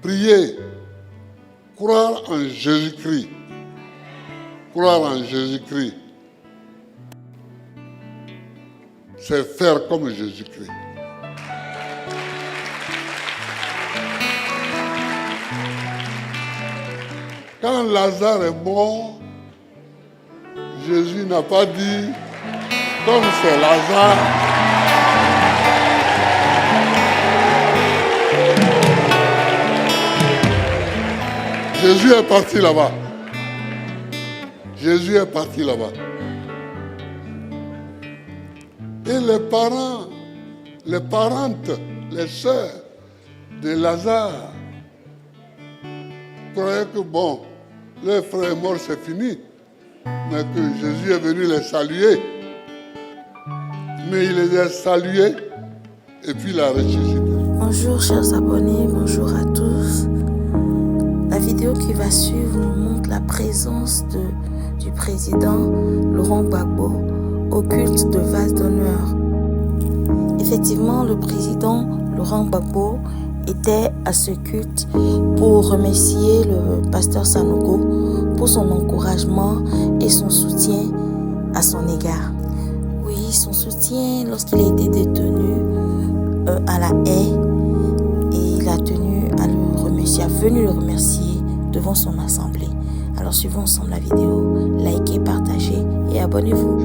Prier, croire en Jésus-Christ. Croire en Jésus-Christ, c'est faire comme Jésus-Christ. Quand Lazare est mort, Jésus n'a pas dit, comme c'est Lazare, Jésus est parti là-bas. Jésus est parti là-bas. Et les parents, les parentes, les sœurs de Lazare croyaient que bon, leur frère est mort, c'est fini. Mais que Jésus est venu les saluer. Mais il les a salués et puis il a ressuscité. Bonjour chers abonnés, bonjour à tous. La vidéo qui va suivre nous montre la présence du président Laurent Gbagbo au culte de vase d'honneur. Effectivement, le président Laurent Gbagbo était à ce culte pour remercier le pasteur Sanogo pour son encouragement et son soutien à son égard. Oui, son soutien lorsqu'il a été détenu à la haie, et il a tenu à le remercier, a venu le remercier devant son assemblée. Alors suivons ensemble la vidéo, likez, partagez et abonnez-vous.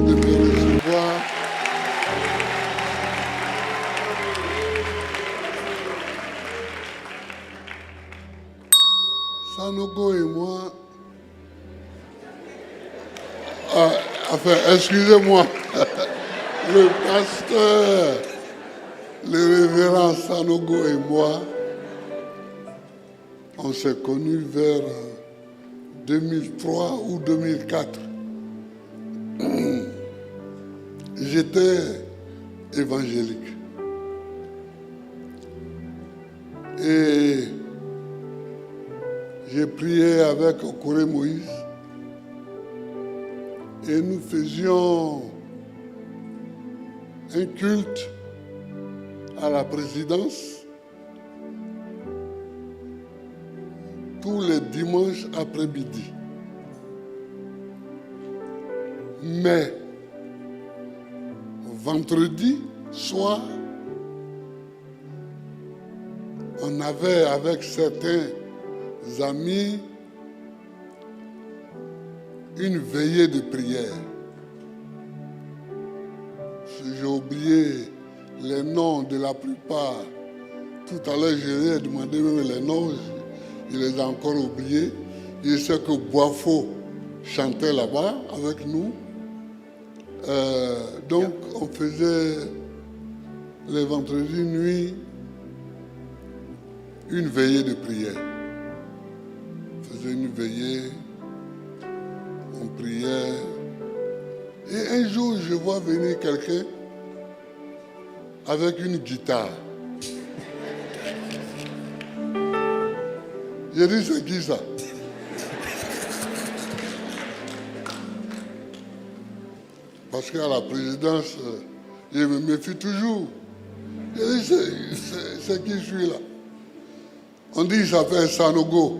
Sanogo et moi, enfin, excusez-moi, le pasteur, le révérend Sanogo et moi, on s'est connus vers 2003 ou 2004. J'étais évangélique. Et j'ai prié avec Okoré Moïse. Et nous faisions un culte à la présidence tous les dimanches après-midi. Mais vendredi soir, on avait avec certains amis une veillée de prière. J'ai oublié les noms de la plupart. Tout à l'heure, je lui ai demandé même les noms. Il les a encore oubliés. Je sais que Boifo chantait là-bas avec nous. Donc, on faisait les vendredis nuit une veillée de prière. On faisait une veillée, on priait. Et un jour, je vois venir quelqu'un avec une guitare. J'ai dit, c'est qui ça? Parce qu'à la présidence, je me méfie toujours. J'ai dit, c'est qui celui-là? On dit, il s'appelle Sanogo.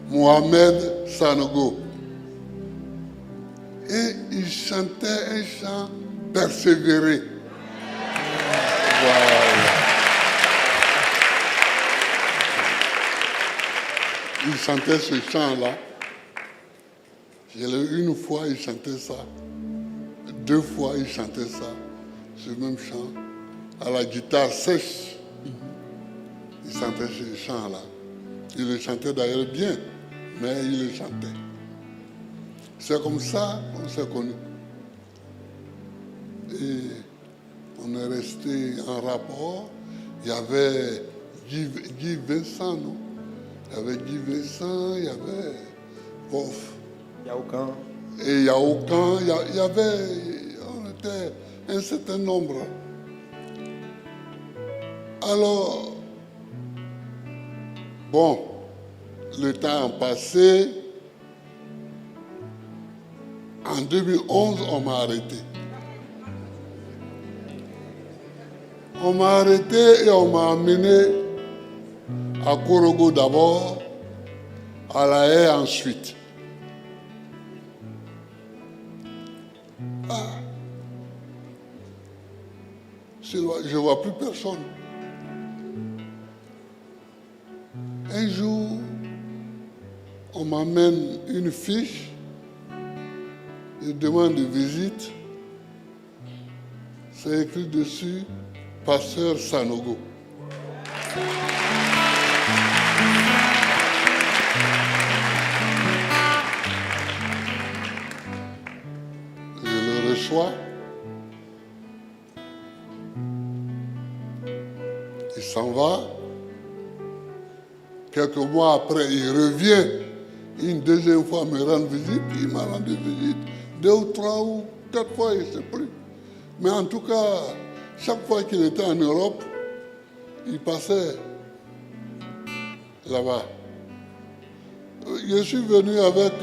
Mohamed Sanogo. Et il chantait un chant persévéré. Voilà. Il chantait ce chant-là. Une fois, il chantait ça. 2 fois, il chantait ça. Ce même chant. À la guitare sèche. Il chantait ce chant-là. Il le chantait d'ailleurs bien, mais il le chantait. C'est comme ça qu'on s'est connus. Et on est resté en rapport. Il y avait Guy Vincent, non? Il y avait Guy Vincent, il y avait Wolf. Yaoukan. Et Yaoukan, il y avait, on était un certain nombre. Alors, bon, le temps a passé. En 2011, on m'a arrêté. On m'a arrêté et on m'a amené à Korogo d'abord, à La Haye ensuite. Je ne vois plus personne. Un jour, on m'amène une fiche de demande de visite. C'est écrit dessus « Pasteur Sanogo ». Je le reçois. Il s'en va. Quelques mois après, il revient une deuxième fois me rendre visite. Il m'a rendu visite 2 ou 3 ou 4 fois, je ne sais plus. Mais en tout cas, chaque fois qu'il était en Europe, il passait là-bas. Je suis venu avec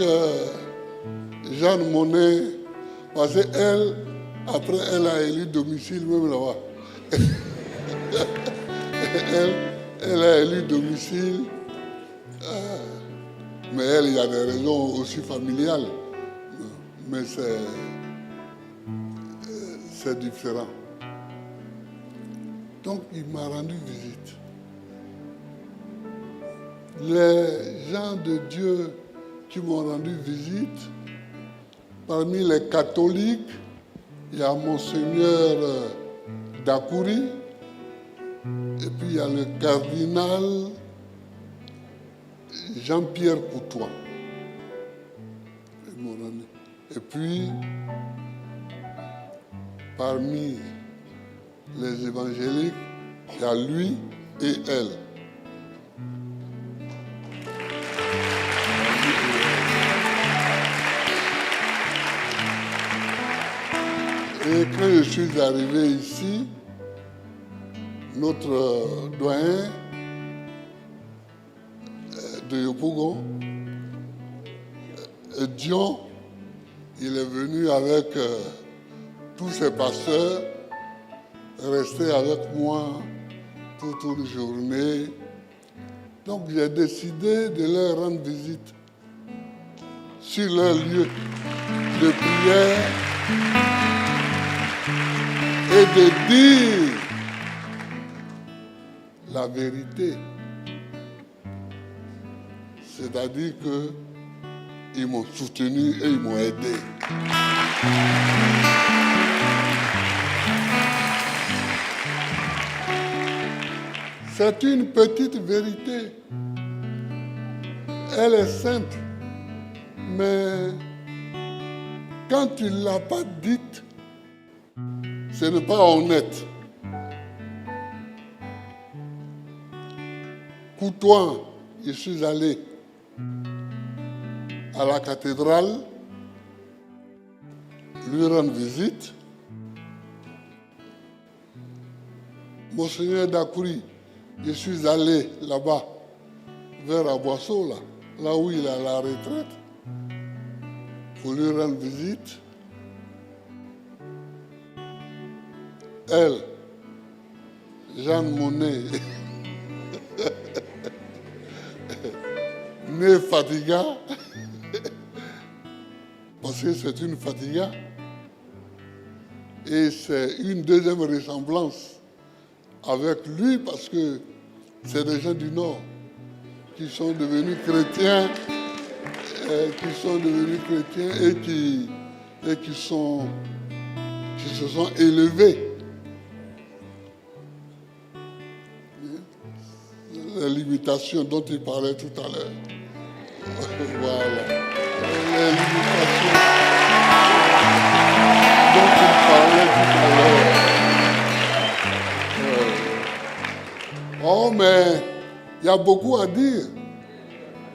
Jeanne Monnet, parce qu'elle, après, elle a élu domicile même là-bas. Elle a élu domicile, mais elle, il y a des raisons aussi familiales. Mais c'est différent. Donc, il m'a rendu visite. Les gens de Dieu qui m'ont rendu visite, parmi les catholiques, il y a Monseigneur Dakouri, et puis il y a le cardinal Jean-Pierre Coutois. Et puis, parmi les évangéliques, il y a lui et elle. Et quand je suis arrivé ici, notre doyen de Yopougon, Dion, il est venu avec tous ses pasteurs, rester avec moi toute une journée. Donc j'ai décidé de leur rendre visite sur leur lieu de prière et de dire la vérité. C'est-à-dire qu'ils m'ont soutenu et ils m'ont aidé. C'est une petite vérité. Elle est simple. Mais quand tu ne l'as pas dite, ce n'est pas honnête. Coutois, je suis allé à la cathédrale, lui rendre visite. Monseigneur Dakouri, je suis allé là-bas, vers Aboisseau, là où il est à la retraite, pour lui rendre visite. Elle, Jeanne Monnet, née Fatiga, parce que c'est une Fatiga, et c'est une deuxième ressemblance avec lui, parce que c'est des gens du Nord qui sont devenus chrétiens, et qui se sont élevés. Les limitations dont il parlait tout à l'heure. Voilà. Les limitations dont il parlait tout à l'heure. Oh, mais il y a beaucoup à dire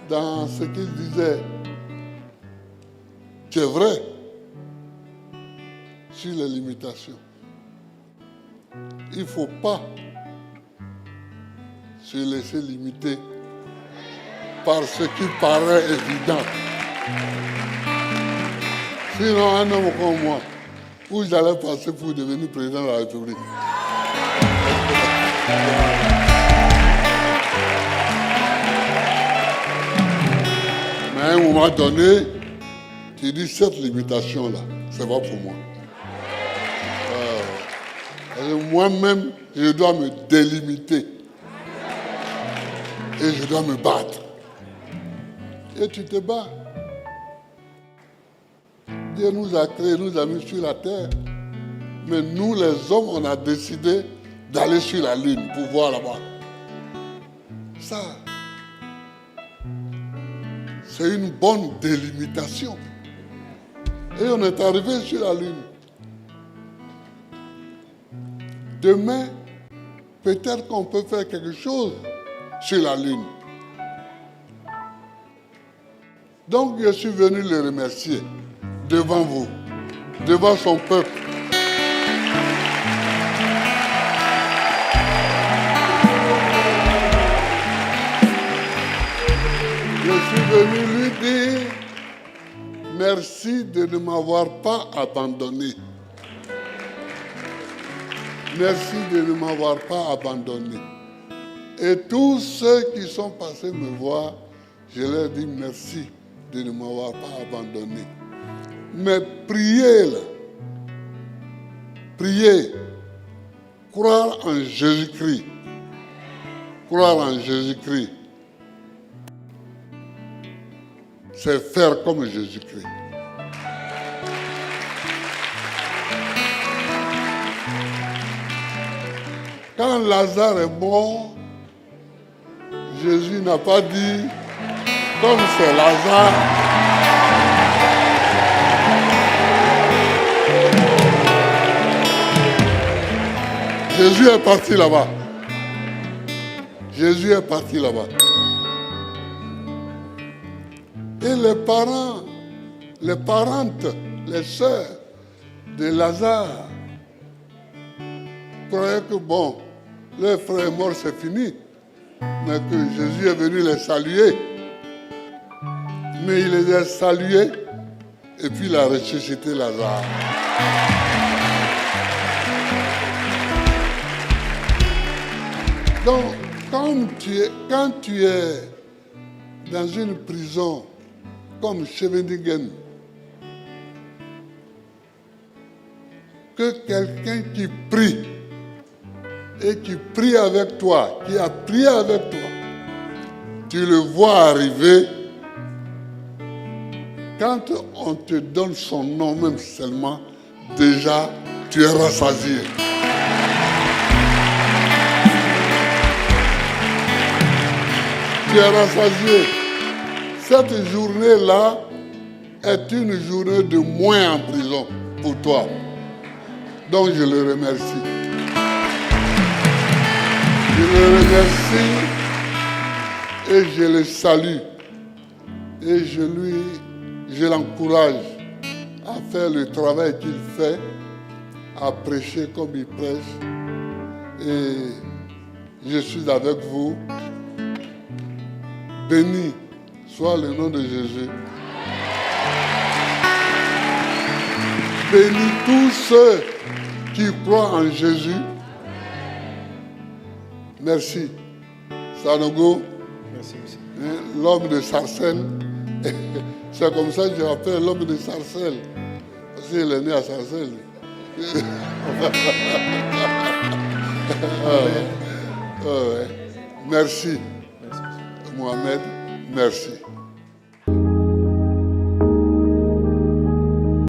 dans ce qu'il disait. C'est vrai sur les limitations. Il ne faut pas se laisser limiter par ce qui paraît évident. Sinon, un homme comme moi, où j'allais passer pour devenir président de la République. moment donné, tu dis cette limitation-là, c'est pas pour moi. Moi-même, je dois me délimiter. Et je dois me battre. Et tu te bats. Dieu nous a créés, nous a mis sur la terre. Mais nous, les hommes, on a décidé d'aller sur la lune pour voir là-bas. Ça, c'est une bonne délimitation. Et on est arrivé sur la lune. Demain, peut-être qu'on peut faire quelque chose sur la lune. Donc, je suis venu le remercier devant vous, devant son peuple. Je suis venu lui dire merci de ne m'avoir pas abandonné. Merci de ne m'avoir pas abandonné. Et tous ceux qui sont passés me voir, je leur dis merci de ne m'avoir pas abandonné. Mais priez là. Priez. Croire en Jésus-Christ. Croire en Jésus-Christ. C'est faire comme Jésus-Christ. Quand Lazare est mort, Jésus n'a pas dit, comme c'est Lazare, Jésus est parti là-bas. Jésus est parti là-bas. Et les parents, les parentes, les sœurs de Lazare croyaient que bon, leur frère est mort, c'est fini. Mais que Jésus est venu les saluer. Mais il les a salués et puis il a ressuscité Lazare. Donc, quand tu es dans une prison comme Scheveningen, que quelqu'un qui prie et qui prie avec toi, qui a prié avec toi, tu le vois arriver, quand on te donne son nom même seulement, déjà tu es rassasié. Tu es rassasié. Cette journée-là est une journée de moins en prison pour toi. Donc je le remercie. Je le remercie et je le salue. Et je l'encourage à faire le travail qu'il fait, à prêcher comme il prêche. Et je suis avec vous. Béni soit le nom de Jésus. Bénis tous ceux qui croient en Jésus. Merci. Sanogo. Merci, monsieur. L'homme de Sarcelles. C'est comme ça que je rappelle l'homme de Sarcelles. Parce qu'il est né à Sarcelles. Merci. Merci, monsieur. Mohamed, merci.